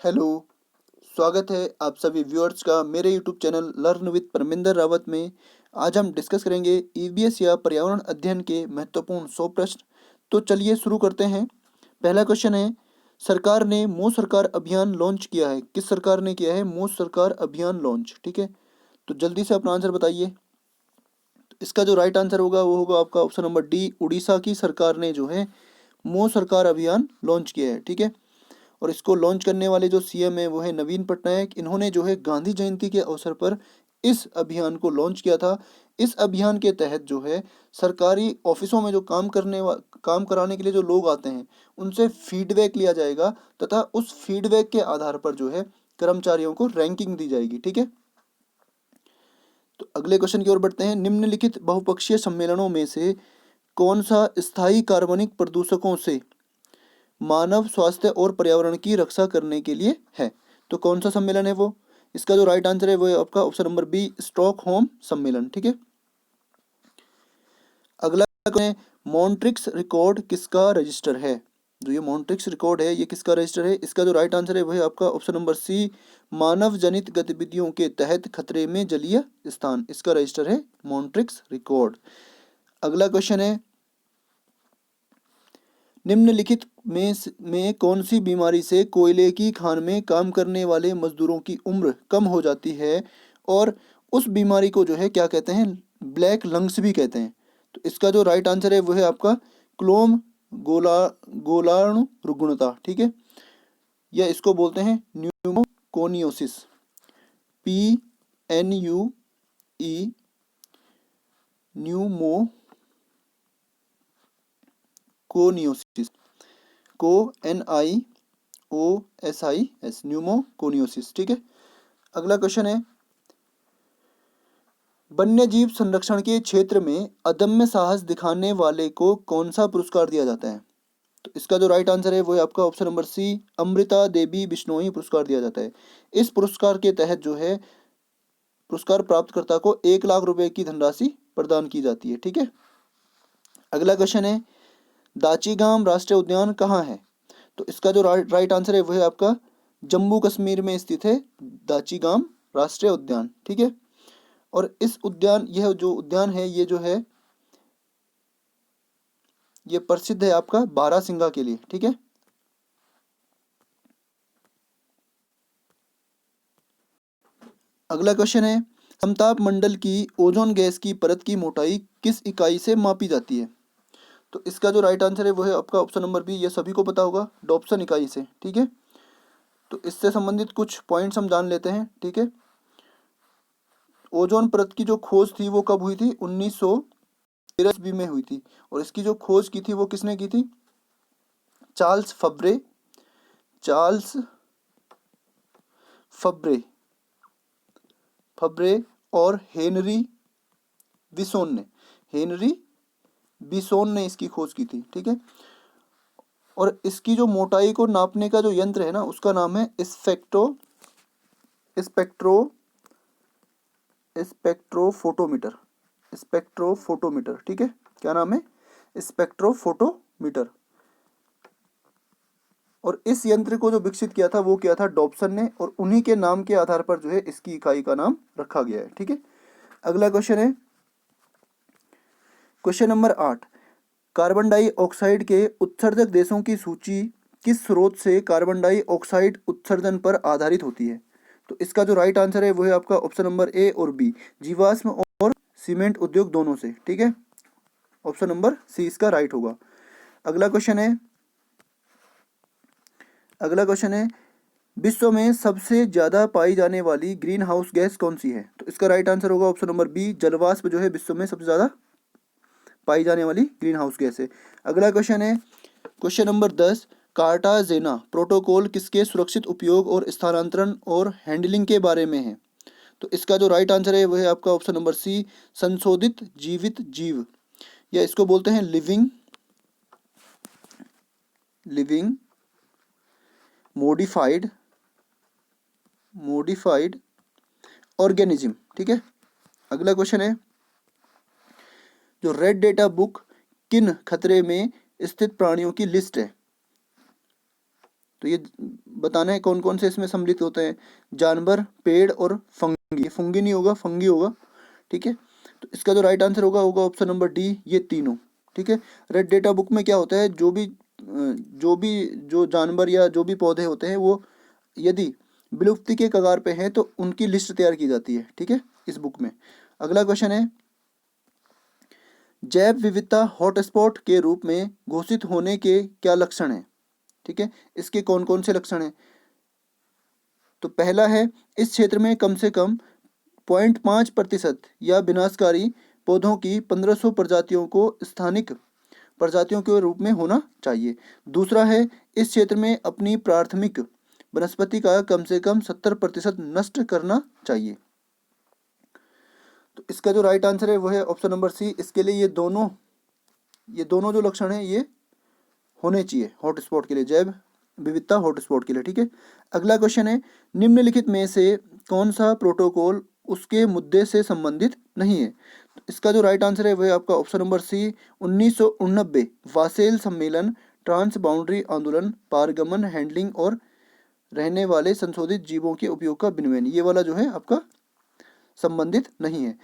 Hello, स्वागत है आप सभी व्यूअर्स का मेरे YouTube channel learn with Parminder Rawat में। आज हम डिस्कस करेंगे ईवीएस या पर्यावरण अध्ययन के महत्वपूर्ण 100 प्रश्न। तो चलिए शुरू करते हैं। पहला क्वेश्चन है, सरकार ने मोह सरकार अभियान लॉन्च किया है। किस सरकार ने किया है मोह सरकार अभियान लॉन्च? ठीक है, तो जल्दी से अपना आंसर बताइए। तो इसका जो राइट आंसर होगा वो होगा आपका ऑप्शन नंबर डी, उड़ीसा की सरकार ने जो है मोह सरकार अभियान लॉन्च किया है। ठीक है, और इसको लॉन्च करने वाले जो सीएम है वो है नवीन पटनायक। इन्होंने जो है गांधी जयंती के अवसर पर इस अभियान को लॉन्च किया था। इस अभियान के तहत जो है सरकारी ऑफिसों में जो काम कराने के लिए जो लोग आते हैं उनसे फीडबैक लिया जाएगा तथा उस फीडबैक के आधार पर जो है कर्मचारियों को रैंकिंग दी जाएगी। ठीक है, तो अगले क्वेश्चन की ओर बढ़ते हैं। निम्नलिखित बहुपक्षीय सम्मेलनों में से कौन सा स्थायी कार्बनिक प्रदूषकों से मानव स्वास्थ्य और पर्यावरण की रक्षा करने के लिए है? तो कौन सा सम्मेलन है वो? इसका जो राइट आंसर है वो है आपका ऑप्शन नंबर बी, स्टॉकहोम सम्मेलन। ठीक है, अगला है, मॉन्ट्रिक्स रिकॉर्ड किसका रजिस्टर है? जो ये मॉन्ट्रिक्स रिकॉर्ड है ये किसका रजिस्टर है? इसका जो राइट आंसर है वो है आपका ऑप्शन नंबर सी, मानव जनित गतिविधियों के तहत खतरे में जलीय स्थान। इसका रजिस्टर है मॉन्ट्रिक्स रिकॉर्ड। अगला क्वेश्चन है, निम्नलिखित में कौन सी बीमारी से कोयले की खान में काम करने वाले मजदूरों की उम्र कम हो जाती है और उस बीमारी को जो है क्या कहते हैं? ब्लैक लंग्स भी कहते हैं। तो इसका जो राइट आंसर है वो है आपका क्लोम गोला गोलाणु रुग्णता। ठीक है, या इसको बोलते हैं pneumoconiosis, PNUE, pneumoconiosis, NIOSIS, pneumoconiosis. ठीक है, अगला क्वेश्चन है, वन्य जीव संरक्षण के क्षेत्र में अदम्य साहस दिखाने वाले को कौन सा पुरस्कार दिया जाता है? तो इसका जो राइट आंसर है वो है आपका ऑप्शन नंबर सी, अमृता देवी बिश्नोई पुरस्कार दिया जाता है। इस पुरस्कार के तहत जो है पुरस्कार प्राप्तकर्ता को 1 लाख रुपए की धनराशि प्रदान की जाती है। ठीक है, अगला क्वेश्चन है, दाचीगाम राष्ट्रीय उद्यान कहाँ है? तो इसका जो राइट आंसर है वो है आपका जम्मू कश्मीर में स्थित है दाचीगाम राष्ट्रीय उद्यान। ठीक है, और यह जो उद्यान है ये जो है ये प्रसिद्ध है आपका बारहसिंगा के लिए। ठीक है, अगला क्वेश्चन है, समताप मंडल की ओजोन गैस की परत की मोटाई किस इकाई से मापी जाती है? तो इसका जो राइट आंसर है वो है आपका ऑप्शन नंबर बी, ये सभी को पता होगा, डॉप्सन इकाई से। ठीक है, तो इससे संबंधित कुछ पॉइंट्स हम जान लेते हैं। ठीक है, ओजोन परत की जो खोज थी वो कब हुई थी? 1913 ईस्वी में हुई थी। और इसकी जो खोज की थी वो किसने की थी? चार्ल्स फब्रे, चार्ल्स फब्रे फब्रे और हेनरी बिसोन ने इसकी खोज की थी। ठीक है, और इसकी जो मोटाई को नापने का जो यंत्र है ना उसका नाम है स्पेक्ट्रो स्पेक्ट्रोफोटोमीटर। स्पेक्ट्रोफोटोमीटर। ठीक है, क्या नाम है? स्पेक्ट्रोफोटोमीटर। और इस यंत्र को जो विकसित किया था वो किया था डॉप्सन ने, और उन्हीं के नाम के आधार पर जो है इसकी इकाई का नाम रखा गया है। ठीक है, अगला क्वेश्चन है क्वेश्चन नंबर 8, कार्बन डाइऑक्साइड के उत्सर्जक देशों की सूची किस स्रोत से कार्बन डाइऑक्साइड उत्सर्जन पर आधारित होती है? तो इसका जो राइट आंसर है वो है आपका ऑप्शन नंबर ए और बी, जीवाश्म और सीमेंट उद्योग दोनों से। ठीक है, ऑप्शन नंबर सी इसका राइट होगा। अगला क्वेश्चन है, विश्व में सबसे ज्यादा पाई जाने वाली ग्रीन हाउस गैस कौन सी है? तो इसका राइट आंसर होगा ऑप्शन नंबर बी, जलवाष्प जो है विश्व में सबसे ज्यादा पाई जाने वाली ग्रीन हाउस गैस है। अगला क्वेश्चन है क्वेश्चन नंबर 10, कार्टाजेना प्रोटोकॉल किसके सुरक्षित उपयोग और स्थानांतरण और हैंडलिंग के बारे में है? तो इसका जो राइट आंसर है वो है आपका ऑप्शन नंबर सी, संशोधित जीवित जीव, या इसको बोलते हैं लिविंग मॉडिफाइड ऑर्गेनिज्म। ठीक है, अगला क्वेश्चन है, जो रेड डेटा बुक किन खतरे में स्थित प्राणियों की लिस्ट है? तो ये बताना है कौन कौन से इसमें सम्मिलित होते हैं, जानवर, पेड़ और फंगी। फंगी नहीं होगा, फंगी होगा, ठीक है। तो इसका जो राइट आंसर होगा होगा ऑप्शन नंबर डी, ये तीनों, ठीक है। रेड डेटा बुक में क्या होता है, जो जानवर या जो भी पौधे होते हैं वो यदि विलुप्ति के कगार पे हैं तो उनकी लिस्ट तैयार की जाती है, ठीक है, इस बुक में। अगला क्वेश्चन है, जैव विविधता हॉटस्पॉट के रूप में घोषित होने के क्या लक्षण हैं, ठीक है। इसके कौन कौन से लक्षण हैं? तो पहला है, इस क्षेत्र में कम से कम 0.5% या विनाशकारी पौधों की 1500 प्रजातियों को स्थानिक प्रजातियों के रूप में होना चाहिए। दूसरा है, इस क्षेत्र में अपनी प्राथमिक वनस्पति का कम से कम 70% नष्ट करना चाहिए। तो इसका जो राइट आंसर है वो है ऑप्शन नंबर सी। इसके लिए ये दोनों जो लक्षण हैं ये होने चाहिए हॉटस्पॉट के लिए, जैव विविधता हॉटस्पॉट के लिए, ठीक है। अगला क्वेश्चन है, निम्नलिखित में से कौन सा प्रोटोकॉल उसके मुद्दे से संबंधित नहीं है? तो इसका जो राइट आंसर है वह आपका ऑप्शन नंबर सी, 1989 वासेल सम्मेलन, ट्रांस बाउंड्री आंदोलन, पारगमन, हैंडलिंग और रहने वाले संशोधित जीवों के उपयोग का विनियमन, ये वाला जो है आपका संबंधित नहीं है।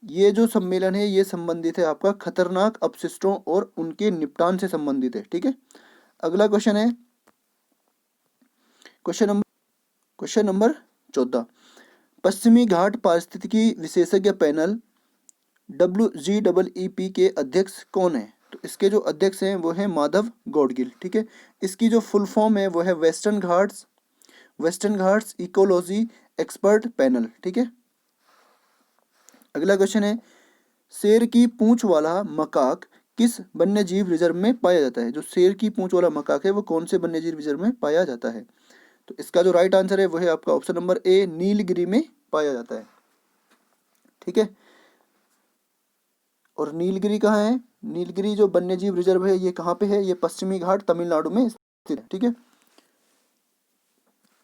ये जो सम्मेलन है ये संबंधित है आपका खतरनाक अपशिष्टों और उनके निपटान से संबंधित है, ठीक है। अगला क्वेश्चन है क्वेश्चन नंबर 14, पश्चिमी घाट पारिस्थितिकी विशेषज्ञ पैनल WGEEP के अध्यक्ष कौन है? तो इसके जो अध्यक्ष हैं वो है माधव गौडगिल, ठीक है। इसकी जो फुल फॉर्म है वो है western Ghats ecology expert panel, ठीक है। अगला क्वेश्चन है, शेर की पूंछ वाला मकाक किस वन्यजीव रिजर्व में पाया जाता है? जो शेर की पूंछ वाला मकाक है वो कौन से वन्यजीव रिजर्व में पाया जाता है? तो इसका जो राइट आंसर है वो है आपका ऑप्शन नंबर ए, नीलगिरी में पाया जाता है, ठीक है। और नीलगिरी कहाँ है? नीलगिरी जो वन्यजीव रिजर्व है ये कहाँ पे है? ये पश्चिमी घाट तमिलनाडु में स्थित है, ठीक है।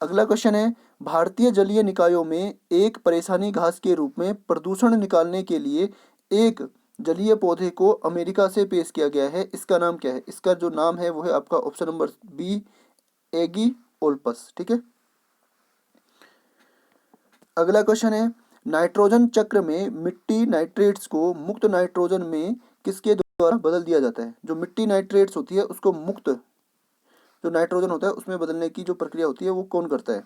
अगला क्वेश्चन है, भारतीय जलीय निकायों में एक परेशानी घास के रूप में प्रदूषण निकालने के लिए एक जलीय पौधे को अमेरिका से पेश किया गया है, इसका नाम क्या है? इसका जो नाम है वो है आपका ऑप्शन नंबर बी, एगी ओल्पस, ठीक है। अगला क्वेश्चन है, नाइट्रोजन चक्र में मिट्टी नाइट्रेट्स को मुक्त नाइट्रोजन में किसके द्वारा बदल दिया जाता है? जो मिट्टी नाइट्रेट्स होती है उसको मुक्त जो नाइट्रोजन होता है उसमें बदलने की जो प्रक्रिया होती है वो कौन करता है?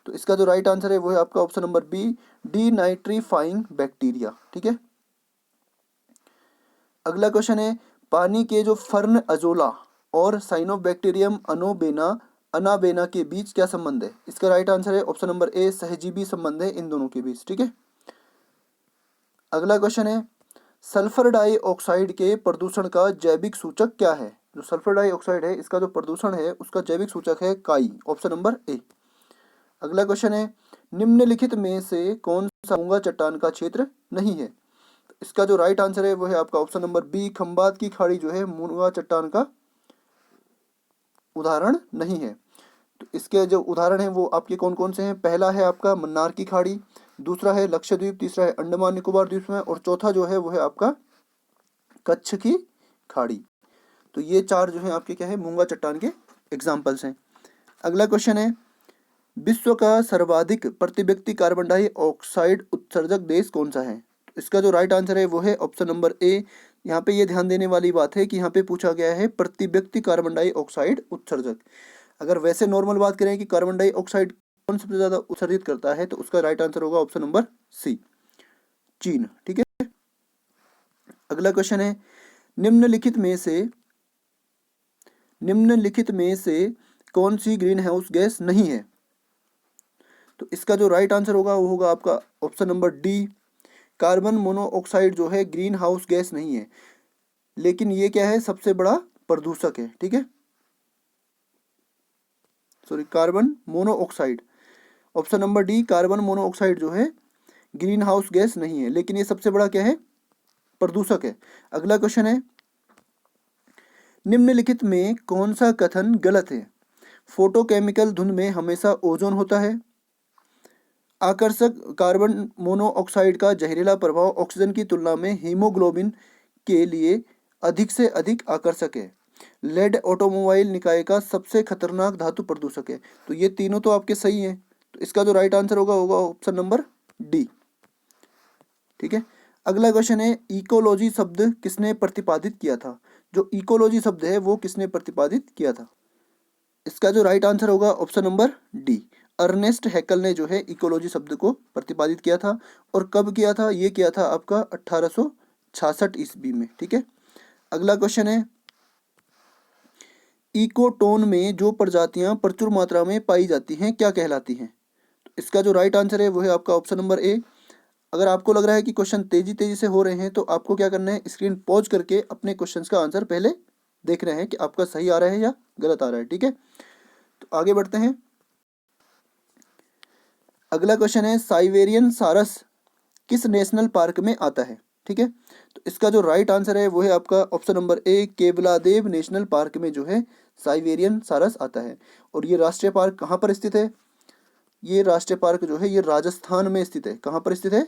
तो इसका जो राइट आंसर है वो है आपका option number B, denitrifying bacteria, ठीक है। अगला क्वेश्चन है, पानी के जो फर्न अजोला और साइनोबैक्टीरियम अनाबेना के बीच क्या संबंध है? इसका राइट आंसर है ऑप्शन नंबर ए, सहजीवी संबंध है इन दोनों के बीच, ठीक है। अगला क्वेश्चन है, सल्फर डाइऑक्साइड के प्रदूषण का जैविक सूचक क्या है? जो सल्फर डाइऑक्साइड है इसका जो प्रदूषण है उसका जैविक सूचक है काई, ऑप्शन नंबर ए। अगला क्वेश्चन है, निम्नलिखित में से कौन सा मूंगा चट्टान का क्षेत्र नहीं है? इसका जो राइट आंसर है वो है आपका ऑप्शन नंबर बी, खंबात की खाड़ी जो है मूंगा चट्टान का उदाहरण नहीं है। तो इसके जो उदाहरण हैं वो आपके कौन कौन से हैं? पहला है आपका मन्नार की खाड़ी, दूसरा है लक्षद्वीप, तीसरा है अंडमान निकोबार द्वीप में और चौथा जो है वो है आपका कच्छ की खाड़ी। तो ये चार जो है आपके क्या है मूंगा चट्टान के एग्जाम्पल्स हैं। अगला क्वेश्चन है, विश्व का सर्वाधिक प्रति व्यक्ति कार्बन डाइऑक्साइड उत्सर्जक देश कौन सा है? तो इसका जो राइट आंसर है वो है ऑप्शन नंबर ए। यहाँ पे ये ध्यान देने वाली बात है कि यहाँ पे पूछा गया है प्रति व्यक्ति कार्बन डाइऑक्साइड उत्सर्जक। अगर वैसे नॉर्मल बात करें कि कार्बन डाइऑक्साइड कौन सबसे ज्यादा उत्सर्जित करता है तो उसका राइट आंसर होगा ऑप्शन नंबर सी, चीन, ठीक है। अगला क्वेश्चन है, निम्नलिखित में से कौन सी ग्रीन हाउस गैस नहीं है? तो इसका जो राइट आंसर होगा वो होगा आपका option number D, carbon monoxide जो है ग्रीन हाउस गैस नहीं है, लेकिन ये क्या है सबसे बड़ा प्रदूषक है, ठीक है। Sorry, carbon monoxide, option number D, carbon monoxide जो है ग्रीन हाउस गैस नहीं है, लेकिन ये सबसे बड़ा क्या है? प्रदूषक है। अगला क्वेश्चन है, निम्नलिखित में कौन सा कथन गलत है? फोटोकेमिकल धुंध में हमेशा ओजोन होता है, आकर्षक कार्बन मोनोऑक्साइड का जहरीला प्रभाव ऑक्सीजन की तुलना में हीमोग्लोबिन के लिए अधिक से अधिक आकर्षक है, लेड ऑटोमोबाइल निकाय का सबसे खतरनाक धातु प्रदूषक है। तो ये तीनों तो आपके सही हैं, तो इसका जो राइट आंसर होगा होगा ऑप्शन नंबर डी। ठीक है, अगला क्वेश्चन है इकोलॉजी शब्द किसने प्रतिपादित किया था। जो इकोलॉजी शब्द है वो किसने प्रतिपादित किया था। इसका जो राइट आंसर होगा ऑप्शन नंबर डी, अर्नेस्ट हैकल ने जो है इकोलॉजी शब्द को प्रतिपादित किया था। और कब किया था, ये किया था आपका 1866 ईस्वी में। ठीक है, अगला क्वेश्चन है इकोटोन में जो प्रजातियां प्रचुर मात्रा में पाई जाती हैं क्या कहलाती हैं। तो इसका जो राइट आंसर है वो है आपका ऑप्शन नंबर ए। अगर आपको लग रहा है कि क्वेश्चन तेजी तेजी से हो रहे हैं तो आपको क्या करना है, स्क्रीन पॉज करके अपने क्वेश्चंस का आंसर पहले देख रहे हैं कि आपका सही आ रहा है या गलत आ रहा है। ठीक है, तो आगे बढ़ते हैं। अगला क्वेश्चन है साइबेरियन सारस किस नेशनल पार्क में आता है। ठीक है, तो इसका जो राइट आंसर है वो है आपका ऑप्शन नंबर ए, केवलादेव नेशनल पार्क में जो है साइबेरियन सारस आता है। और ये राष्ट्रीय पार्क कहाँ पर स्थित है, ये राष्ट्रीय पार्क जो है ये राजस्थान में स्थित है। कहाँ पर स्थित है,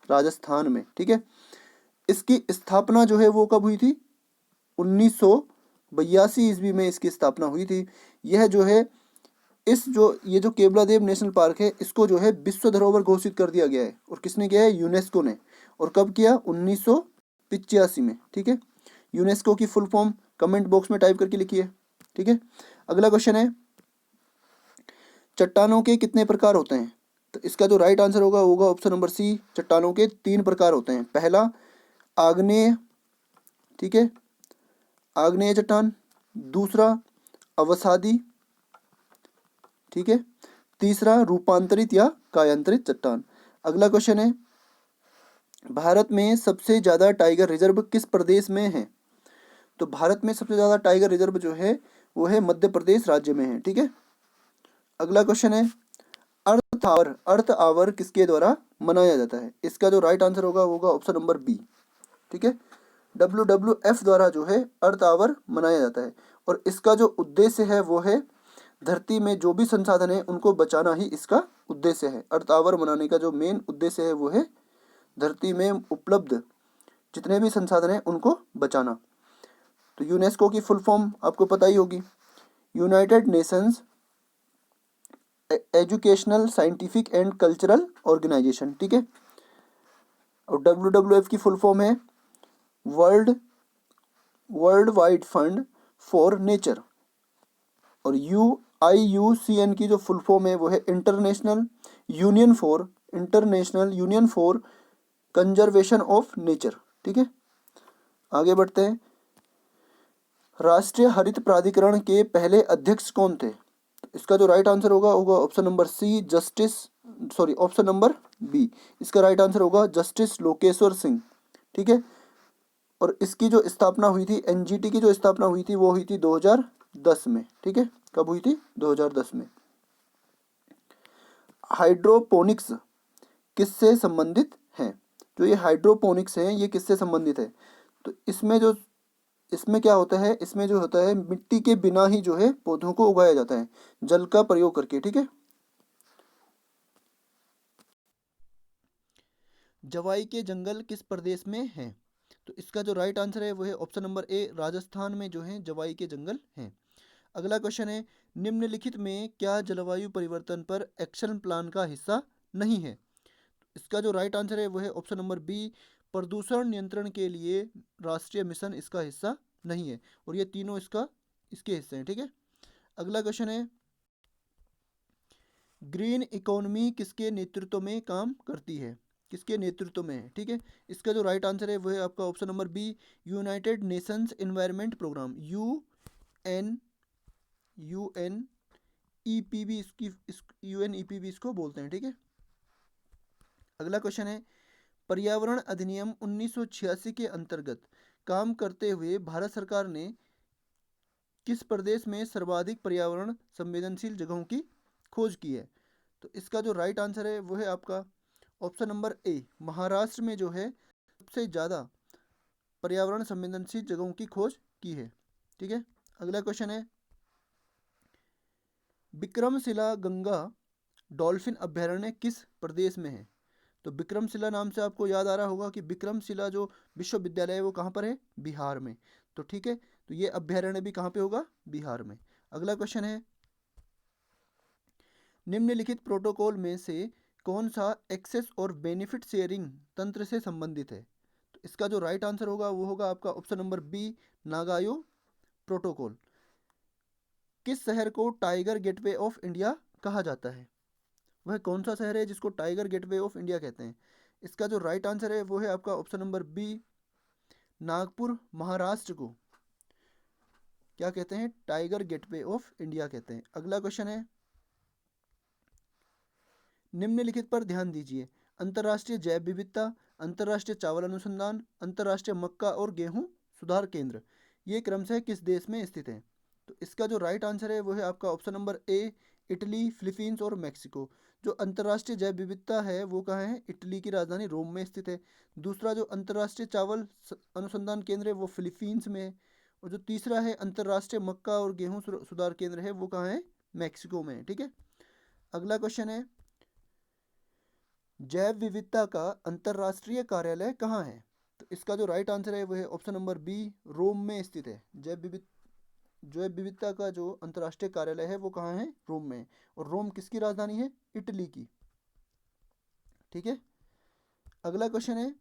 राजस्थान में। ठीक है, इसकी स्थापना जो है वो कब हुई थी, 1982 ईस्वी में इसकी स्थापना हुई थी। यह जो है ये जो केवलादेव नेशनल पार्क है इसको जो है विश्व धरोहर घोषित कर दिया गया है। और किसने किया है, यूनेस्को ने। और कब किया, 1985 में। ठीक है, यूनेस्को की फुल फॉर्म कमेंट बॉक्स में टाइप करके लिखिए। ठीक है, अगला क्वेश्चन है चट्टानों के कितने प्रकार होते हैं। तो इसका जो राइट आंसर होगा होगा ऑप्शन नंबर सी, चट्टानों के 3 प्रकार होते हैं। पहला आग्नेय, ठीक है, आग्नेय चट्टान। दूसरा अवसादी, ठीक है। तीसरा रूपांतरित या कायांतरित चट्टान। अगला क्वेश्चन है भारत में सबसे ज्यादा टाइगर रिजर्व किस प्रदेश में है। तो भारत में सबसे ज्यादा टाइगर रिजर्व जो है वो है मध्य प्रदेश राज्य में है। ठीक है, अगला क्वेश्चन है अर्थ आवर किसके द्वारा मनाया जाता है। इसका जो राइट आंसर होगा होगा ऑप्शन नंबर बी। ठीक है, WWF द्वारा जो है अर्थ आवर मनाया जाता है। और इसका जो उद्देश्य है वो है धरती में जो भी संसाधन है उनको बचाना ही इसका उद्देश्य है। अर्थ आवर मनाने का जो मेन उद्देश्य है वो है धरती में उपलब्ध जितने भी संसाधन हैं उनको बचाना। तो यूनेस्को की फुल फॉर्म आपको पता ही होगी, United Nations Educational Scientific and Cultural Organization. ठीक है, और WWF की फुल फॉर्म है World Wide Fund for Nature. और IUCN की जो फुल फॉर्म है वो है International Union for Conservation of Nature. ठीक है, आगे बढ़ते हैं। राष्ट्रीय हरित प्राधिकरण के पहले अध्यक्ष कौन थे। इसका जो राइट आंसर होगा होगा option number C, option number B. इसका राइट आंसर होगा जस्टिस लोकेश्वर सिंह। ठीक है, और इसकी जो स्थापना हुई थी, NGT की जो स्थापना हुई थी वो हुई थी 2010 में। ठीक है, कब हुई थी, 2010 में। हाइड्रोपोनिक्स किससे संबंधित है। जो ये हाइड्रोपोनिक्स है ये किससे संबंधित है। तो इसमें क्या होता है, इसमें जो होता है मिट्टी के बिना ही जो है पौधों को उगाया जाता है जल का प्रयोग करके। ठीक है, जवाई के जंगल किस प्रदेश में हैं। तो इसका जो राइट आंसर है वो है ऑप्शन नंबर ए, राजस्थान में जो है जवाई के जंगल हैं। अगला क्वेश्चन है निम्नलिखित में क्या जलवायु परिवर्तन पर एक्शन प्लान का हिस्सा नहीं है। इसका जो राइट आंसर है वो है ऑप्शन नंबर बी, प्रदूषण नियंत्रण के लिए राष्ट्रीय मिशन इसका हिस्सा नहीं है। और ये तीनों इसके हिस्से हैं। ठीक है, अगला क्वेश्चन है ग्रीन इकोनॉमी किसके नेतृत्व में काम करती है, किसके नेतृत्व में है। ठीक है, इसका जो राइट आंसर है वो है आपका option number B, United Nations Environment Programme, UNEP भी UNEP भी इसको बोलते हैं। ठीक है, अगला क्वेश्चन है पर्यावरण अधिनियम 1986 के अंतर्गत काम करते हुए भारत सरकार ने किस प्रदेश में सर्वाधिक पर्यावरण संवेदनशील जगहों की खोज की है। तो इसका जो राइट आंसर है वो है आपका ऑप्शन नंबर ए, महाराष्ट्र में जो है सबसे ज़्यादा पर्यावरण संवेदनशील जगहों की खोज की है। ठीक है, अगला क्वेश्चन है विक्रमशिला गंगा डॉल्फिन अभयारण्य किस प्रदेश में है। तो विक्रमशिला नाम से आपको याद आ रहा होगा कि विक्रमशिला जो विश्वविद्यालय है वो कहाँ पर है, बिहार में। तो ठीक है, तो ये अभ्यारण्य भी कहाँ पे होगा? बिहार में। अगला क्वेश्चन है, निम्नलिखित प्रोटोकॉल में से कौन सा एक्सेस और बेनिफिट शेयरिंग तंत्र से संबंधित है? तो इसका जो राइट आंसर होगा वो होगा आपका ऑप्शन नंबर बी, नागायो प्रोटोकॉल। किस शहर को टाइगर गेटवे ऑफ इंडिया कहा जाता है? वह कौन सा शहर है जिसको टाइगर गेटवे ऑफ इंडिया कहते हैं? इसका जो राइट आंसर है वो है आपका option number B, Nagpur Maharashtra को क्या कहते हैं? टाइगर गेटवे ऑफ इंडिया कहते हैं। अगला क्वेश्चन है, निम्नलिखित पर ध्यान दीजिए। अंतर्राष्ट्रीय जैव विविधता, अंतर्राष्ट्रीय चावल अनुसंधान, अंतर्राष्ट्रीय मक्का और गेहूं सुधार केंद्र, ये क्रमशः किस देश में स्थित है? तो इसका जो राइट आंसर है वो है आपका ऑप्शन नंबर ए, इटली, फिलीपींस और मैक्सिको। जो अंतर्राष्ट्रीय जैव विविधता है वो कहाँ है? इटली की राजधानी रोम में स्थित है। दूसरा जो अंतर्राष्ट्रीय चावल अनुसंधान केंद्र है वो फिलीपींस में है। और जो तीसरा है अंतर्राष्ट्रीय मक्का और गेहूं सुधार केंद्र है वो कहाँ है? मैक्सिको में है। ठीक है। अगला क्वेश्चन है, जैव विविधता का अंतर्राष्ट्रीय कार्यालय कहाँ है? तो इसका जो राइट आंसर है वो है ऑप्शन नंबर बी, रोम में स्थित है। जैव विविधता का जो अंतर्राष्ट्रीय कार्यालय है वो कहाँ है? रोम में। और रोम किसकी राजधानी है? इटली की। ठीक है। अगला क्वेश्चन है,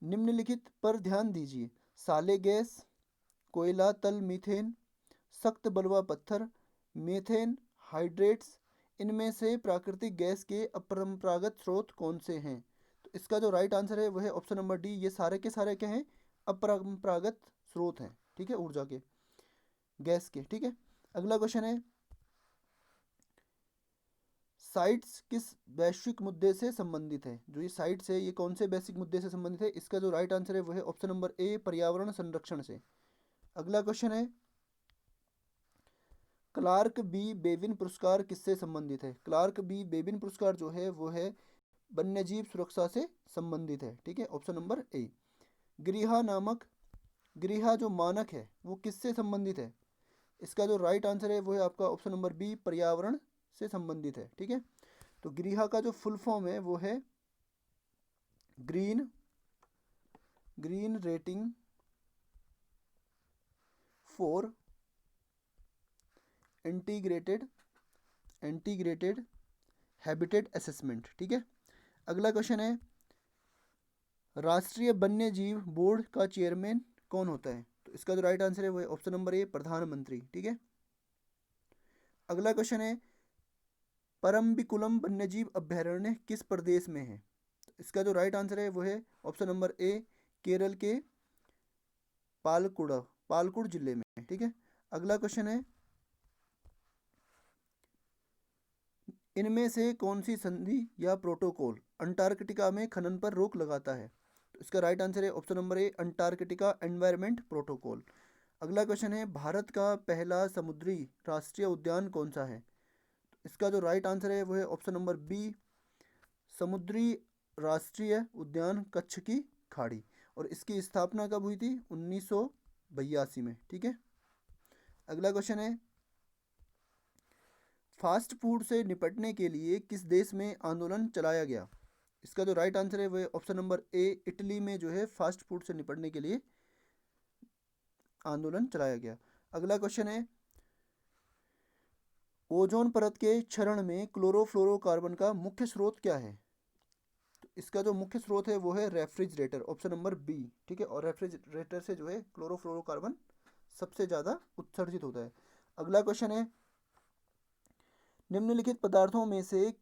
निम्नलिखित पर ध्यान दीजिए। साले गैस, कोयला तल मीथेन, सख्त बलुआ पत्थर, मीथेन हाइड्रेट्स, इनमें से प्राकृतिक गैस के अपरंपरागत स्रोत कौन से हैं? तो इसका जो राइट आंसर है वो है ऑप्शन नंबर डी, ये सारे के सारे क्या हैं? अपरंपरागत स्रोत हैं। ठीक है, ऊर्जा के, गैस के। ठीक है। अगला क्वेश्चन है, साइट्स किस वैश्विक मुद्दे से संबंधित है? जो ये साइट्स है ये कौन से वैश्विक मुद्दे से संबंधित है? इसका जो राइट आंसर है वो है ऑप्शन नंबर ए, पर्यावरण संरक्षण से। अगला क्वेश्चन है, क्लार्क बी बेबिन पुरस्कार किससे संबंधित है? क्लार्क बी बेबिन पुरस्कार जो है वो है वन्यजीव सुरक्षा से संबंधित है। ठीक है, ऑप्शन नंबर ए। गृहा जो मानक है वो किससे संबंधित है? इसका जो राइट आंसर है वो है आपका ऑप्शन नंबर बी, पर्यावरण से संबंधित है। ठीक है। तो गृहा का जो फुल फॉर्म है वो है green rating for integrated habitat assessment. ठीक है। अगला क्वेश्चन है, राष्ट्रीय वन्य जीव बोर्ड का चेयरमैन कौन होता है? तो इसका जो राइट आंसर है वो है ऑप्शन नंबर ए, प्रधानमंत्री। ठीक है। अगला क्वेश्चन है, परम्बिकुलम वन्यजीव अभ्यारण्य किस प्रदेश में है? तो इसका जो राइट आंसर है वो है ऑप्शन नंबर ए, केरल के पालकुड़ जिले में। ठीक है। अगला क्वेश्चन है, इनमें से कौन सी संधि या प्रोटोकॉल अंटार्कटिका में खनन पर रोक लगाता है? तो इसका राइट आंसर है ऑप्शन नंबर ए, अंटार्कटिका एनवायरमेंट प्रोटोकॉल। अगला क्वेश्चन है, भारत का पहला समुद्री राष्ट्रीय उद्यान कौन सा है? तो इसका जो राइट आंसर है वो है ऑप्शन नंबर बी, समुद्री राष्ट्रीय उद्यान कच्छ की खाड़ी। और इसकी स्थापना कब हुई थी? 1982 में। ठीक है। अगला क्वेश्चन है, फास्ट फूड से निपटने के लिए किस देश में आंदोलन चलाया गया? इसका जो राइट आंसर है वो है ऑप्शन नंबर ए, इटली में जो है फास्ट फूड से निपटने के लिए आंदोलन चलाया गया। अगला क्वेश्चन है, ओजोन परत के क्षरण में क्लोरोफ्लोरोकार्बन का मुख्य स्रोत क्या है? तो इसका जो मुख्य स्रोत है वो है रेफ्रिजरेटर, ऑप्शन नंबर बी। ठीक है। और रेफ्रिजरेटर से जो है क्लोरोफ्लोरोकार्बन सबसे ज़्यादा उत्सर्जित होता है। अगला क्वेश्चन है, निम्नलिखित पदार्थों में से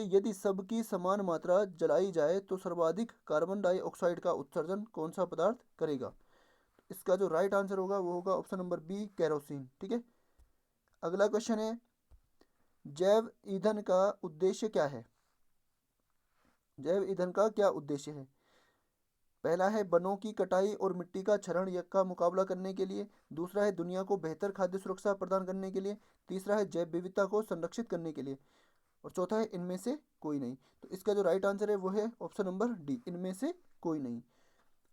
यदि सबकी समान मात्रा जलाई जाए तो सर्वाधिक कार्बन डाइऑक्साइड का उत्सर्जन कौन सा पदार्थ करेगा? इसका जो राइट आंसर होगा वो होगा ऑप्शन नंबर बी, केरोसिन। ठीक है। अगला क्वेश्चन है, जैव ईंधन का उद्देश्य क्या है? जैव ईंधन का क्या उद्देश्य है? पहला है वनों की कटाई और मिट्टी का क्षरण का मुकाबला करने के लिए। दूसरा है दुनिया को बेहतर खाद्य सुरक्षा प्रदान करने के लिए। तीसरा है जैव विविधता को संरक्षित करने के लिए। और चौथा है इनमें से कोई नहीं। तो इसका जो राइट आंसर है वो है ऑप्शन नंबर डी, इनमें से कोई नहीं।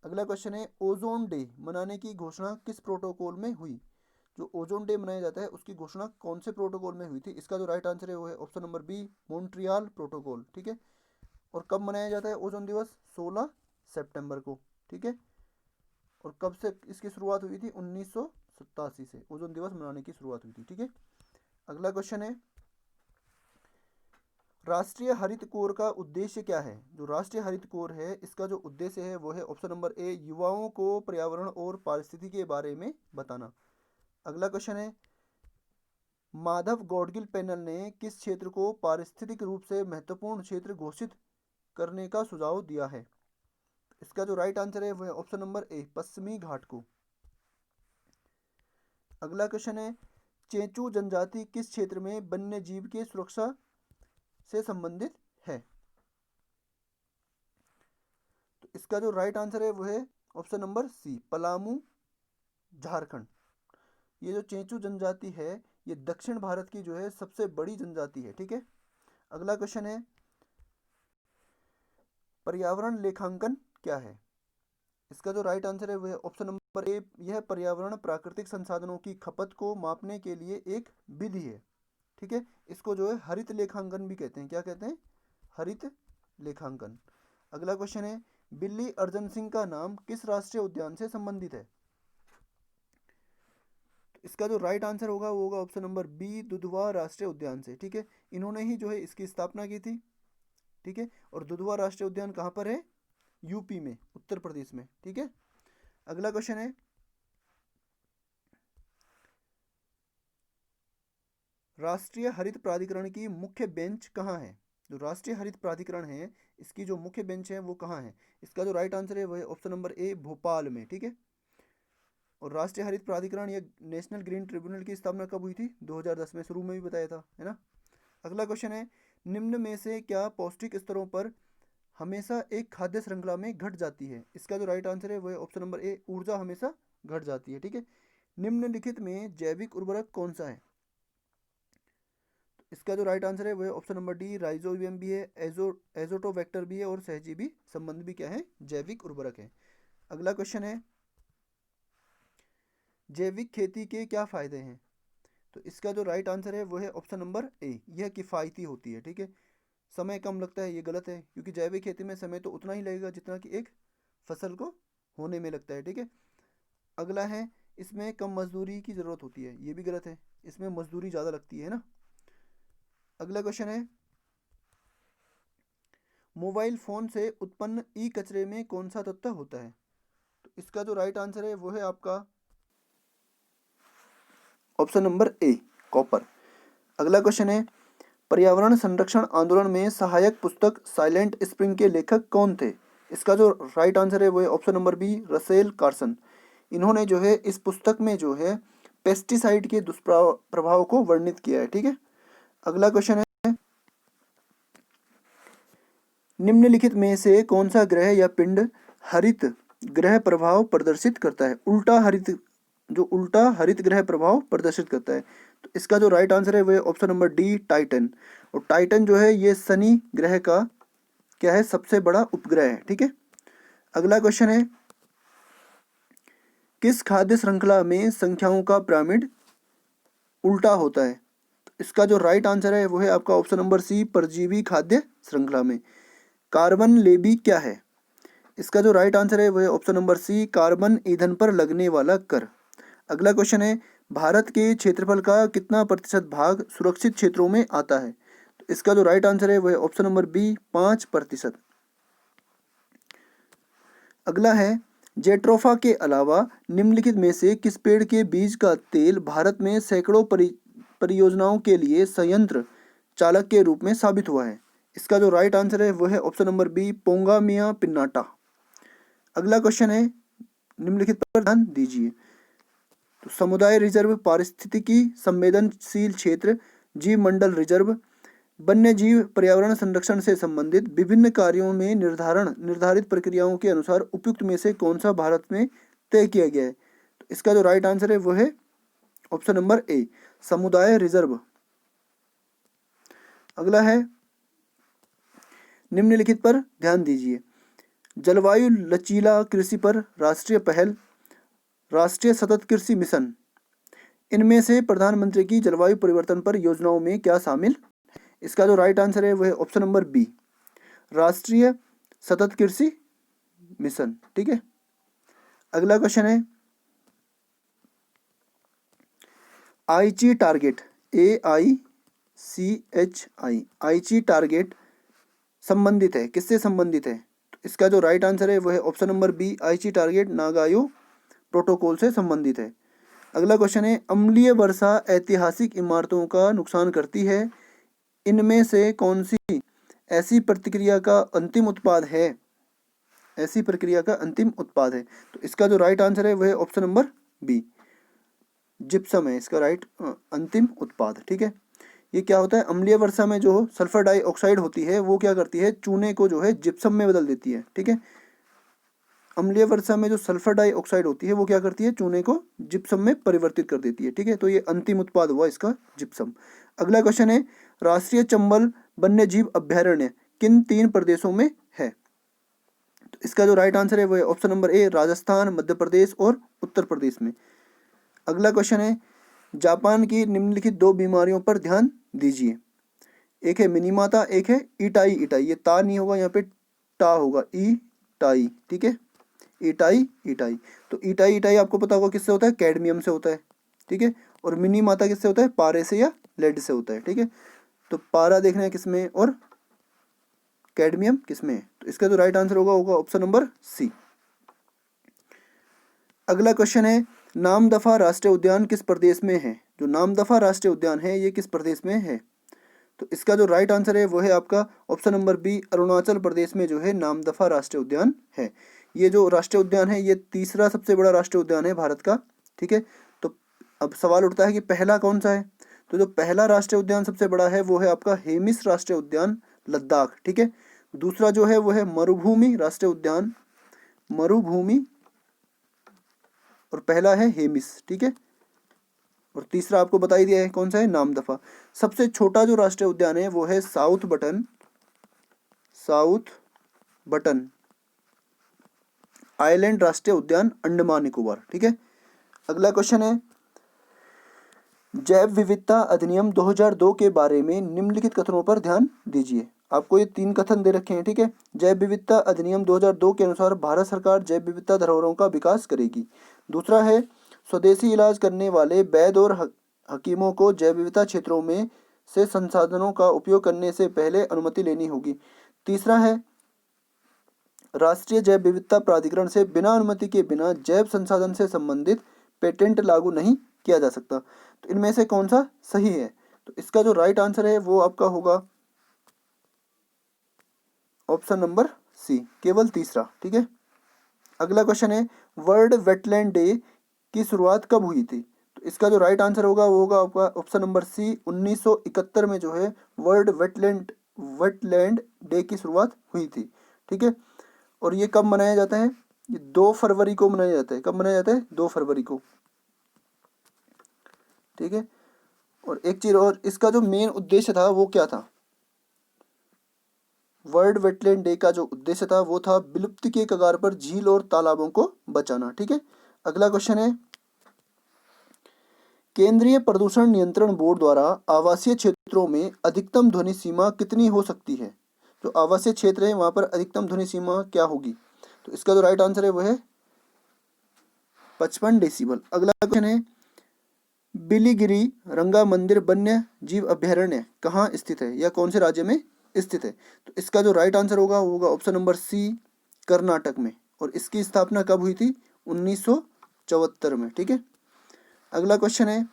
अगला क्वेश्चन है, ओजोन डे मनाने की घोषणा किस प्रोटोकॉल में हुई? जो ओजोन डे मनाया जाता है उसकी घोषणा कौन से प्रोटोकॉल में हुई थी? इसका जो राइट आंसर है वो है option number B, Montreal Protocol. ठीक है। और कब मनाया जाता है ओजोन दिवस? 16 सितंबर को। ठीक है। और कब से इसकी शुरुआत हुई थी? 1987 से ओजोन दिवस मनाने की शुरुआत हुई थी। ठीक है, अगला क्वेश्चन है, राष्ट्रीय हरित कोर का उद्देश्य क्या है? जो राष्ट्रीय हरित कोर है इसका जो उद्देश्य है वो है ऑप्शन नंबर ए, युवाओं को पर्यावरण और पारिस्थितिकी के बारे में बताना। अगला क्वेश्चन है, माधव गौडगिल पैनल ने किस क्षेत्र को पारिस्थितिक रूप से महत्वपूर्ण क्षेत्र घोषित करने का सुझाव दिया है? इसका जो राइट आंसर है वो है ऑप्शन नंबर ए, पश्चिमी घाट को। अगला क्वेश्चन है, चेंचू जनजाति किस क्षेत्र में वन्य जीव की सुरक्षा से संबंधित है? तो इसका जो राइट आंसर है वो है option number C, Palamu, Jharkhand. ये जो चेंचू जनजाति है ये दक्षिण भारत की जो है सबसे बड़ी जनजाति है। ठीक है, अगला क्वेश्चन है, पर्यावरण लेखांकन क्या है? इसका जो राइट आंसर है वो है ऑप्शन नंबर ए, यह पर्यावरण प्राकृतिक संसाधनों की खपत को मापने के लिए एक विधि है। ठीक है, इसको जो है हरित लेखांकन भी कहते हैं। क्या कहते हैं? हरित लेखांकन। अगला क्वेश्चन है, बिल्ली अर्जन सिंह का नाम किस राष्ट्रीय उद्यान से संबंधित है? तो इसका जो राइट आंसर होगा वो होगा ऑप्शन नंबर बी, दुधवा राष्ट्रीय उद्यान से। ठीक है, इन्होंने ही जो है इसकी स्थापना की थी। ठीक है, और दुधवा राष्ट्रीय उद्यान कहाँ पर है? यूपी में, उत्तर प्रदेश में। ठीक है, अगला क्वेश्चन है, राष्ट्रीय हरित प्राधिकरण की मुख्य बेंच कहाँ है? जो राष्ट्रीय हरित प्राधिकरण है इसकी जो मुख्य बेंच है वो कहाँ है? इसका जो राइट आंसर है वो है ऑप्शन नंबर ए, भोपाल में। ठीक है, और राष्ट्रीय हरित प्राधिकरण या नेशनल ग्रीन ट्रिब्यूनल की स्थापना कब हुई थी? 2010 में, शुरू में भी बताया था, है ना। अगला क्वेश्चन है, निम्न में से क्या पौष्टिक स्तरों पर हमेशा एक खाद्य श्रृंखला में घट जाती है? इसका जो राइट आंसर है वो है ऑप्शन नंबर ए, ऊर्जा हमेशा घट जाती है। ठीक है, निम्नलिखित में जैविक उर्वरक कौन सा है? इसका जो राइट आंसर है वो है ऑप्शन नंबर डी, राइजोबियम भी है, एजोटोवेक्टर भी है और सहजीवी संबंध भी क्या है? जैविक उर्वरक है। अगला क्वेश्चन है, जैविक खेती के क्या फायदे हैं? तो इसका जो राइट आंसर है वो है ऑप्शन नंबर ए, यह किफ़ायती होती है। ठीक है, समय कम लगता है, ये गलत है, क्योंकि जैविक खेती में समय तो उतना ही लगेगा जितना कि एक फसल को होने में लगता है। ठीक है, अगला है, इसमें कम मजदूरी की ज़रूरत होती है, ये भी गलत है, इसमें मजदूरी ज़्यादा लगती है ना। अगला क्वेश्चन है, मोबाइल फ़ोन से उत्पन्न ई कचरे में कौन सा तत्व होता है? तो इसका जो राइट आंसर है वो है आपका ऑप्शन नंबर ए, कॉपर। अगला क्वेश्चन है, पर्यावरण संरक्षण आंदोलन में सहायक पुस्तक साइलेंट स्प्रिंग के लेखक कौन थे? इसका जो राइट आंसर है वो है option number B, Rachel Carson. इन्होंने जो है इस पुस्तक में जो है पेस्टिसाइड के दुष्प्रभाव को वर्णित किया है। ठीक है, अगला क्वेश्चन है, निम्नलिखित में से कौन सा ग्रह या पिंड हरित ग्रह प्रभाव प्रदर्शित करता है? उल्टा हरित ग्रह प्रभाव प्रदर्शित करता है। तो इसका जो राइट आंसर है वो है ऑप्शन नंबर डी, टाइटन। और टाइटन जो है ये शनि ग्रह का क्या है? सबसे बड़ा उपग्रह है। ठीक है, अगला क्वेश्चन है, किस खाद्य श्रृंखला में संख्याओं का पिरामिड उल्टा होता है? तो इसका जो राइट आंसर है वो है आपका ऑप्शन नंबर सी, परजीवी खाद्य श्रृंखला में। कार्बन लेबी क्या है? इसका जो राइट आंसर है वो है ऑप्शन नंबर सी, कार्बन ईंधन पर लगने वाला कर। अगला क्वेश्चन है, भारत के क्षेत्रफल का कितना प्रतिशत भाग सुरक्षित क्षेत्रों में आता है? तो इसका जो राइट आंसर है वो है ऑप्शन नंबर बी, 5%। अगला है, जेट्रोफा के अलावा निम्नलिखित में से किस पेड़ के बीज का तेल भारत में सैकड़ों परियोजनाओं के लिए संयंत्र चालक के रूप में साबित हुआ है? इसका जो राइट आंसर है वो है ऑप्शन नंबर बी, पोंगामिया पिन्नाटा। अगला क्वेश्चन है, निम्नलिखित पर ध्यान दीजिए। तो समुदाय रिजर्व, पारिस्थितिकी संवेदनशील क्षेत्र, जीव मंडल रिजर्व, वन्य जीव पर्यावरण संरक्षण से संबंधित विभिन्न कार्यों में निर्धारित प्रक्रियाओं के अनुसार उपयुक्त में से कौन सा भारत में तय किया गया है? तो इसका जो राइट आंसर है वो है ऑप्शन नंबर ए, समुदाय रिजर्व। अगला है, निम्नलिखित पर ध्यान दीजिए। जलवायु लचीला कृषि पर राष्ट्रीय पहल, राष्ट्रीय सतत कृषि मिशन, इनमें से प्रधानमंत्री की जलवायु परिवर्तन पर योजनाओं में क्या शामिल? इसका जो राइट आंसर है वो है ऑप्शन नंबर बी, राष्ट्रीय सतत कृषि मिशन। ठीक है, अगला क्वेश्चन है आईची टारगेट, AICHI, आईची टारगेट संबंधित है, किससे संबंधित है? तो इसका जो राइट आंसर है वो है ऑप्शन नंबर बी, आईची टारगेट नागायो प्रोटोकॉल से संबंधित है। अगला क्वेश्चन है अम्लीय वर्षा ऐतिहासिक इमारतों का नुकसान करती है, इनमें से कौन सी ऐसी प्रक्रिया का अंतिम उत्पाद है? ऐसी प्रक्रिया का अंतिम उत्पाद है। तो इसका जो राइट आंसर है वो है ऑप्शन नंबर बी, जिप्सम है इसका राइट अंतिम उत्पाद। ठीक है, ये क्या होता है, अम्लीय वर्षा में जो सल्फर डाइऑक्साइड होती है वो क्या करती है, चूने को जो है जिप्सम में बदल देती है। ठीक है, अम्लीय वर्षा में जो सल्फर डाइऑक्साइड होती है वो क्या करती है, चूने को जिप्सम में परिवर्तित कर देती है। ठीक है, तो ये अंतिम उत्पाद हुआ इसका जिप्सम। अगला क्वेश्चन है राष्ट्रीय चंबल वन्य जीव अभ्यारण्य किन 3 प्रदेशों में है? तो इसका जो राइट आंसर है वो है ऑप्शन नंबर ए, राजस्थान, मध्य प्रदेश और उत्तर प्रदेश में। अगला क्वेश्चन है जापान की निम्नलिखित 2 बीमारियों पर ध्यान दीजिए। एक है मिनीमाता, एक है इटाई इटाई, ये ता नहीं होगा, यहाँ पे टा होगा, इटाई। ठीक है, इटाई इटाई। तो इटाई इटाई आपको पता होगा किससे होता है, कैडमियम से होता है। ठीक है, और मिनीमाता किससे होता है, पारे से या लेड से होता है। ठीक है, तो पारा देखना है किसमें और कैडमियम किसमें है। तो इसका जो राइट आंसर होगा ऑप्शन नंबर सी। अगला क्वेश्चन है नामदफा राष्ट्रीय उद्यान किस प्रदेश में है? जो नामदफा राष्ट्रीय उद्यान है ये किस प्रदेश में है? तो इसका जो राइट आंसर है वो है आपका option number B, Arunachal Pradesh में जो है नामदफा राष्ट्रीय उद्यान है। ये जो राष्ट्रीय उद्यान है ये तीसरा सबसे बड़ा राष्ट्रीय उद्यान है भारत का। ठीक है, तो अब सवाल उठता है कि पहला कौन सा है? तो जो पहला राष्ट्रीय उद्यान सबसे बड़ा है वो है आपका हेमिस राष्ट्रीय उद्यान लद्दाख। ठीक है, दूसरा जो है वो है मरुभूमि राष्ट्रीय उद्यान, मरुभूमि, और पहला है हेमिस। ठीक है, और तीसरा आपको बता ही दिया है कौन सा है, नामदफा। सबसे छोटा जो राष्ट्रीय उद्यान है वो है साउथ बटन आइलैंड राष्ट्रीय उद्यान, अंडमान निकोबार। ठीक है, अगला क्वेश्चन है जैव विविधता अधिनियम 2002 के बारे में निम्नलिखित कथनों पर ध्यान दीजिए। आपको ये 3 कथन दे रखे हैं। ठीक है, जैव विविधता अधिनियम 2002 के अनुसार भारत सरकार जैव विविधता धरोहरों का विकास करेगी। दूसरा है स्वदेशी इलाज करने वाले वैद्य और हकीमों को जैव विविधता क्षेत्रों में से संसाधनों का उपयोग करने से पहले अनुमति लेनी होगी। तीसरा है राष्ट्रीय जैव विविधता प्राधिकरण से बिना अनुमति के बिना जैव संसाधन से संबंधित पेटेंट लागू नहीं किया जा सकता। तो इनमें से कौन सा सही है? तो इसका जो राइट आंसर है वो आपका होगा ऑप्शन नंबर सी, केवल तीसरा। ठीक है, अगला क्वेश्चन है वर्ल्ड वेटलैंड डे की शुरुआत कब हुई थी? तो इसका जो राइट आंसर होगा वो होगा आपका ऑप्शन नंबर सी, 1971 में जो है वर्ल्ड वेटलैंड डे की शुरुआत हुई थी। ठीक है, और ये कब मनाया जाता है? ये 2 फरवरी को मनाया जाता है। कब मनाया जाता है? 2 फरवरी को। ठीक है, और एक चीज और, इसका जो मेन उद्देश्य था वो क्या था? वर्ल्ड वेटलैंड डे का जो उद्देश्य था वो था विलुप्ति के कगार पर झील और तालाबों को बचाना। ठीक है, अगला क्वेश्चन है केंद्रीय प्रदूषण नियंत्रण बोर्ड द्वारा आवासीय क्षेत्रों में अधिकतम ध्वनि सीमा कितनी हो सकती है? जो आवासीय क्षेत्र है वहां पर अधिकतम ध्वनि सीमा क्या होगी? तो इसका जो राइट आंसर है वो है 55 डेसिबल। अगला क्वेश्चन है बिलीगिरी रंगा मंदिर वन्य जीव अभ्यारण्य कहाँ स्थित है या कौन से राज्य में स्थित है? तो इसका जो राइट आंसर होगा वो होगा ऑप्शन नंबर सी, कर्नाटक में। और इसकी स्थापना कब हुई थी? 1974 में। ठीक है, अगला क्वेश्चन है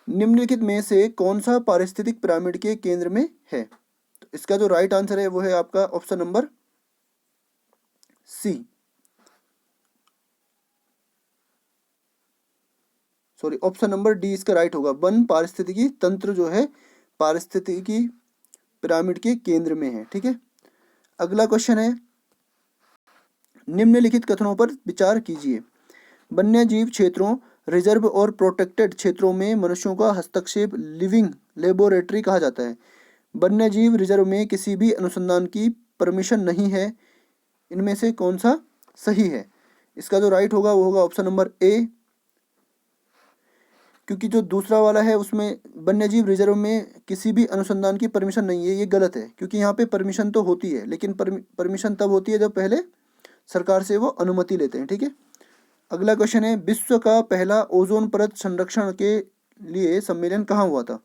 निम्नलिखित में से कौन सा पारिस्थितिक पिरामिड के केंद्र में है? तो इसका जो राइट आंसर है वो है आपका option number C, sorry option number D इसका राइट होगा। वन पारिस्थितिकी तंत्र जो है पारिस्थितिकी पिरामिड के केंद्र में है। ठीक है, अगला क्वेश्चन है निम्नलिखित कथनों पर विचार कीजिए। वन्य जीव क्षेत्रों, रिजर्व और प्रोटेक्टेड क्षेत्रों में मनुष्यों का हस्तक्षेप लिविंग लेबोरेटरी कहा जाता है। वन्य जीव रिजर्व में किसी भी अनुसंधान की परमिशन नहीं है। इनमें से कौन सा सही है? इसका जो राइट होगा वो होगा ऑप्शन नंबर ए, क्योंकि जो दूसरा वाला है उसमें वन्य जीव रिजर्व में किसी भी अनुसंधान की परमिशन नहीं है, ये गलत है। क्योंकि यहाँ पे परमिशन तो होती है, लेकिन परमिशन तब होती है जब पहले सरकार से वो अनुमति लेते हैं। ठीक है, अगला क्वेश्चन है, विश्व का पहला ओजोन परत संरक्षण के लिए सम्मेलन कहाँ हुआ था?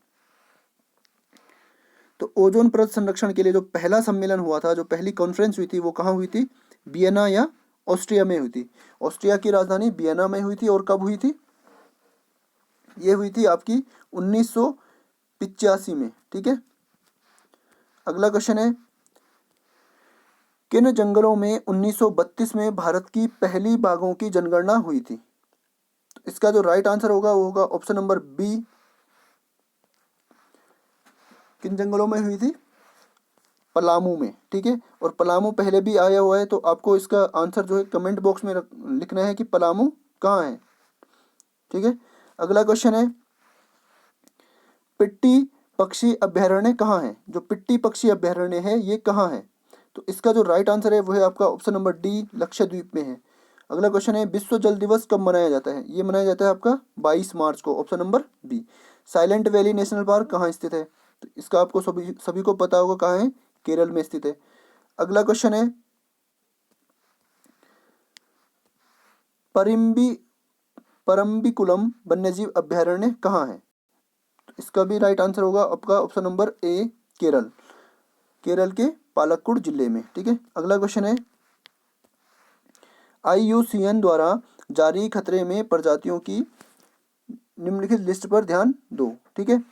तो ओजोन परत संरक्षण के लिए जो पहला सम्मेलन हुआ था, जो पहली कॉन्फ्रेंस हुई थी, वो कहाँ हुई थी? वियना या ऑस्ट्रिया में हुई थी। ऑस्ट्रिया की राजधानी वियना में हुई थी। और कब हुई थी? ये हुई थी आपकी 1985 में। ठीक है। अगला क्वेश्चन है, किन जंगलों में 1932 में भारत की पहली बाघों की जनगणना हुई थी? तो इसका जो राइट आंसर होगा वो होगा ऑप्शन नंबर बी। किन जंगलों में हुई थी? पलामू में। ठीक है। और पलामू पहले भी आया हुआ है, तो आपको इसका आंसर जो है कमेंट बॉक्स में लिखना है कि पलामू कहाँ है। ठीक है। अगला क्वेश्चन है, पिट्टी पक्षी अभयारण्य कहाँ है? जो पिट्टी पक्षी अभयारण्य है ये कहाँ है? तो इसका जो राइट आंसर है वो है आपका ऑप्शन नंबर डी, लक्षद्वीप में है। अगला क्वेश्चन है, विश्व जल दिवस कब मनाया जाता है? ये मनाया जाता है आपका 22 मार्च को, option number B. Silent Valley National Park कहाँ स्थित है? तो इसका आपको सभी सभी को पता होगा कहाँ है, केरल में स्थित है। अगला क्वेश्चन है, परिम्बी परम्बिकुलम वन्यजीव अभयारण्य कहाँ है? तो इसका भी राइट आंसर होगा आपका ऑप्शन नंबर ए, केरल। केरल के पालक्कुड़ जिले में। ठीक है। अगला क्वेश्चन है, IUCN द्वारा जारी खतरे में प्रजातियों की निम्नलिखित लिस्ट पर ध्यान दो। ठीक है।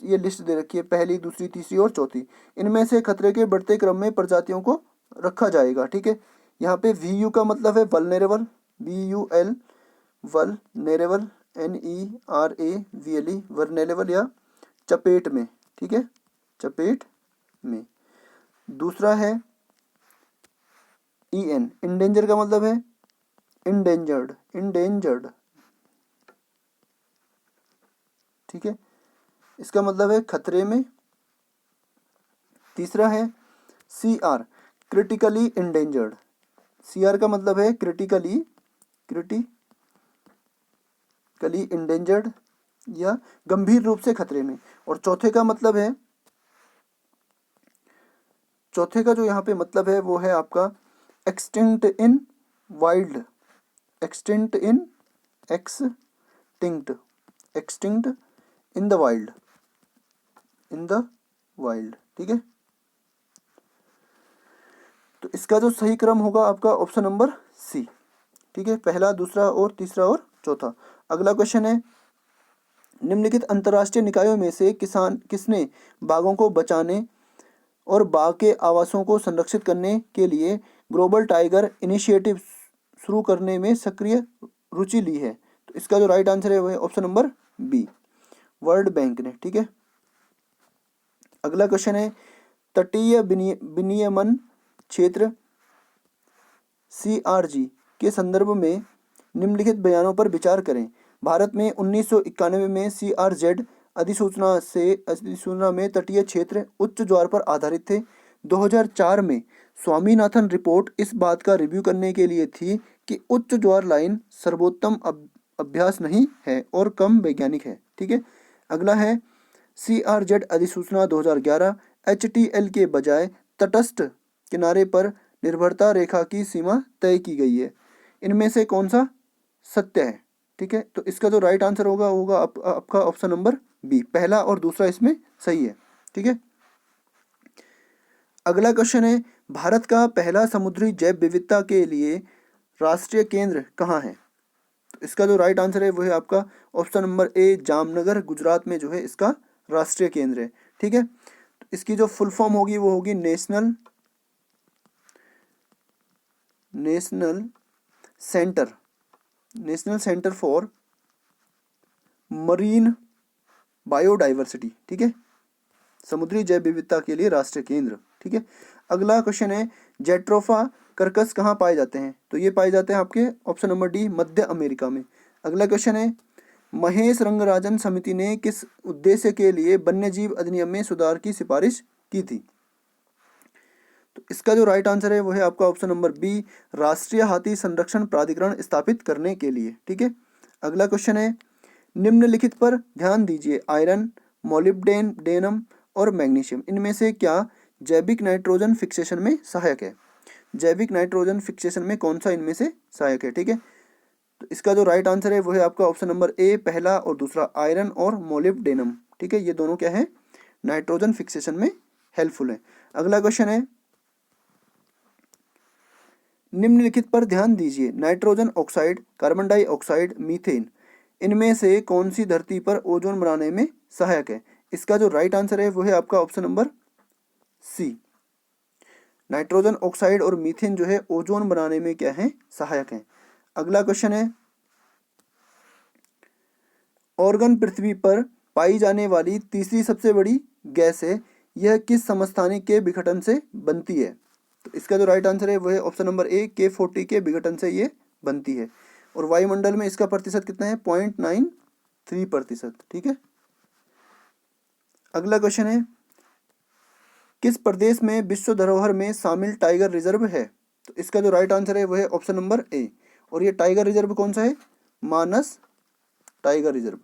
ये लिस्ट दे रखी है, पहली, दूसरी, तीसरी और चौथी। इनमें से खतरे के बढ़ते क्रम में प्रजातियों को रखा जाएगा। ठीक है। यहाँ पे VU का मतलब है vulnerable, VUL, vulnerable, NERAVLE, vulnerable या चपेट में। ठीक है, चपेट में। दूसरा है EN, इंडेंजर का मतलब है इंडेंजर्ड, इंडेंजर्ड। ठीक है, इसका मतलब है खतरे में। तीसरा है CR, क्रिटिकली इंडेंजर्ड। CR का मतलब है क्रिटिकली इंडेंजर्ड या गंभीर रूप से खतरे में। और चौथे का मतलब है, चौथे का जो यहाँ पे मतलब है वो है आपका extinct in wild, extinct in the wild, ठीक है। तो इसका जो सही क्रम होगा आपका ऑप्शन नंबर सी। ठीक है, पहला, दूसरा और तीसरा और चौथा। अगला क्वेश्चन है, निम्नलिखित अंतर्राष्ट्रीय निकायों में से किसने बाघों को बचाने और बाघ के आवासों को संरक्षित करने के लिए ग्लोबल टाइगर इनिशिएटिव शुरू करने में सक्रिय रुचि ली है? तो इसका जो राइट आंसर है वो है option number B, World Bank ने। ठीक है। अगला क्वेश्चन है, तटीय विनियमन क्षेत्र CRG के संदर्भ में निम्नलिखित बयानों पर विचार करें। भारत में 1991 में CRZ अधिसूचना में तटीय क्षेत्र उच्च ज्वार पर आधारित थे। 2004 में स्वामीनाथन रिपोर्ट इस बात का रिव्यू करने के लिए थी कि उच्च ज्वार लाइन सर्वोत्तम अभ्यास नहीं है और कम वैज्ञानिक है। ठीक है। अगला है, CRZ अधिसूचना 2011 HTL के बजाय तटस्थ किनारे पर निर्भरता रेखा की सीमा तय की गई है। इनमें से कौन सा सत्य है? ठीक है, तो इसका जो राइट आंसर होगा आपका ऑप्शन नंबर बी, पहला और दूसरा इसमें सही है। ठीक है। अगला क्वेश्चन है, भारत का पहला समुद्री जैव विविधता के लिए राष्ट्रीय केंद्र कहाँ है? तो इसका जो राइट आंसर है वो है आपका ऑप्शन नंबर ए, जामनगर, गुजरात में जो है इसका राष्ट्रीय केंद्र है। ठीक है। तो इसकी जो फुल फॉर्म होगी वो होगी national centre for marine biodiversity. ठीक है, समुद्री जैव विविधता के लिए राष्ट्रीय केंद्र। ठीक है। अगला क्वेश्चन है, जेट्रोफा कर्कस कहाँ पाए जाते हैं? तो ये पाए जाते हैं आपके ऑप्शन नंबर डी, मध्य अमेरिका में। अगला क्वेश्चन है, महेश रंगराजन समिति ने किस उद्देश्य के लिए वन्यजीव अधिनियम में सुधार की सिफारिश की थी? तो इसका जो राइट आंसर है वो है आपका ऑप्शन नंबर बी, राष्ट्रीय हाथी संरक्षण प्राधिकरण स्थापित करने के लिए। ठीक है। अगला क्वेश्चन है, निम्नलिखित पर ध्यान दीजिए, आयरन, मोलिब्डेनम और मैग्नीशियम इनमें से क्या जैविक नाइट्रोजन फिक्सेशन में सहायक है? जैविक नाइट्रोजन फिक्सेशन में कौन सा इनमें से सहायक है? ठीक है, तो इसका जो राइट आंसर है वो है आपका ऑप्शन नंबर ए, पहला और दूसरा, आयरन और मोलिब्डेनम। ठीक है, ये दोनों क्या है, नाइट्रोजन फिक्सेशन में हेल्पफुल है। अगला क्वेश्चन है, निम्नलिखित पर ध्यान दीजिए, nitrogen oxide, carbon dioxide, methane, इनमें से कौन सी धरती पर ओजोन बनाने में सहायक है? इसका जो राइट आंसर है वो है आपका option number C, nitrogen oxide और मीथेन जो है ओजोन बनाने में क्या है, सहायक है। अगला क्वेश्चन है, ऑर्गन पृथ्वी पर पाई जाने वाली तीसरी सबसे बड़ी गैस है, यह किस समस्थानिक के विघटन से बनती है? तो इसका जो राइट आंसर है वो है ऑप्शन नंबर ए, K40 के विघटन से ये बनती है। और वायुमंडल में इसका प्रतिशत कितना है, 0.93%। ठीक है। अगला क्वेश्चन है, किस प्रदेश में विश्व धरोहर में शामिल टाइगर रिजर्व है? तो इसका जो राइट आंसर है वो है ऑप्शन नंबर ए। और ये टाइगर रिजर्व कौन सा है, मानस टाइगर रिजर्व।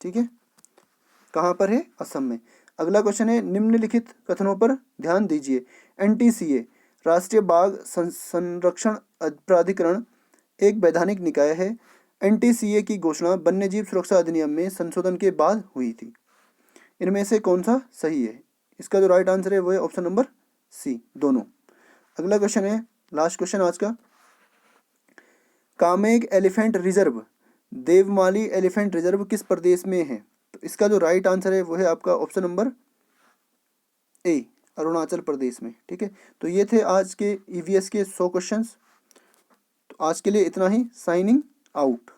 ठीक है, कहाँ पर है, असम में। अगला क्वेश्चन है, निम्नलिखित कथनों पर ध्यान दीजिए। NTCA राष्ट्रीय बाघ संरक्षण प्राधिकरण एक वैधानिक निकाय है। NTCA की घोषणा वन्यजीव सुरक्षा अधिनियम में संशोधन के बाद हुई थी। इनमें से कौन सा सही है? इसका जो राइट आंसर है वो है ऑप्शन नंबर सी, दोनों। अगला क्वेश्चन है, लास्ट क्वेश्चन आज का, Kameng elephant reserve, Devmali elephant reserve किस प्रदेश में है? तो इसका जो राइट आंसर है वो है आपका ऑप्शन नंबर ए, अरुणाचल प्रदेश में। ठीक है, तो ये थे आज के EVS के 100 क्वेश्चंस। तो आज के लिए इतना ही, साइनिंग आउट।